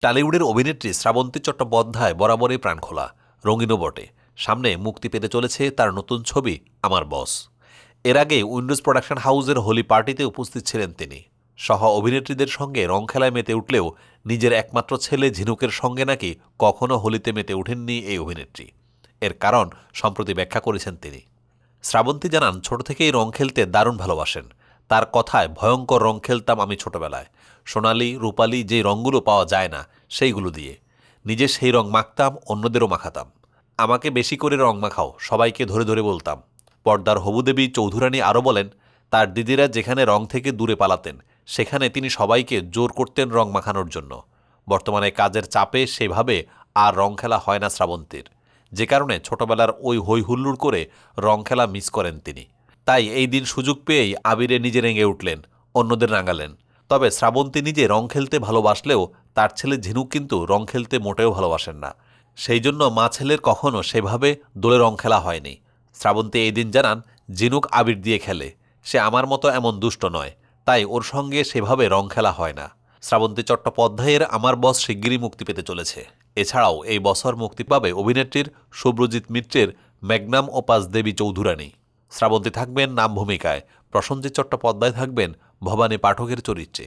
টালিউডের অভিনেত্রী শ্রাবন্তী চট্টোপাধ্যায় বরাবরই প্রাণখোলা, রঙিনও বটে। সামনে মুক্তি পেতে চলেছে তার নতুন ছবি আমার বস। এর আগে উইন্ডোজ প্রোডাকশন হাউসের হোলি পার্টিতে উপস্থিত ছিলেন তিনি। সহ অভিনেত্রীদের সঙ্গে রং খেলায় মেতে উঠলেও নিজের একমাত্র ছেলে ঝিনুকের সঙ্গে নাকি কখনো হোলিতে মেতে ওঠেননি এই অভিনেত্রী। এর কারণ সম্প্রতি ব্যাখ্যা করেছেন তিনি। শ্রাবন্তী জানান, ছোট থেকেই রং খেলতে দারুণ ভালোবাসেন। তার কথায়, ভয়ঙ্কর রং খেলতাম আমি ছোটবেলায়। সোনালি রূপালি যে রঙগুলো পাওয়া যায় না সেইগুলো দিয়ে। নিজে সেই রং মাখতাম, অন্যদেরও মাখাতাম। আমাকে বেশি করে রং মাখাও, সবাইকে ধরে ধরে বলতাম। পর্দার হবুদেবী চৌধুরানী আরও বলেন, তার দিদিরা যেখানে রং থেকে দূরে পালাতেন সেখানে তিনি সবাইকে জোর করতেন রং মাখানোর জন্য। বর্তমানে কাজের চাপে সেভাবে আর রং খেলা হয় না শ্রাবন্তীর, যে কারণে ছোটবেলার ওই হই হুল্লোড় করে রং খেলা মিস করেন তিনি। তাই এই দিন সুযোগ পেয়েই আবিরে নিজে রেঙে উঠলেন, অন্যদের রাঙালেন। তবে শ্রাবন্তী নিজে রং খেলতে ভালোবাসলেও তার ছেলে ঝিনুক কিন্তু রং খেলতে মোটেও ভালোবাসেন না। সেই জন্য মা ছেলের কখনো সেভাবে দোলে রং খেলা হয়নি। শ্রাবন্তী এই দিন জানান, ঝিনুক আবির দিয়ে খেলে, সে আমার মতো এমন দুষ্ট নয়, তাই ওর সঙ্গে সেভাবে রং খেলা হয় না। শ্রাবন্তী চট্টোপাধ্যায়ের আমার বস শিগগিরই মুক্তি পেতে চলেছে। এছাড়াও এই বছর মুক্তি পাবে অভিনেত্রীর শুভ্রজিৎ মিত্রের ম্যাগনাম ওপাস দেবী চৌধুরানী। শ্রাবন্তী থাকবেন নাম ভূমিকায়, প্রসেনজিৎ চট্টোপাধ্যায় থাকবেন ভবানী পাঠকের চরিত্রে।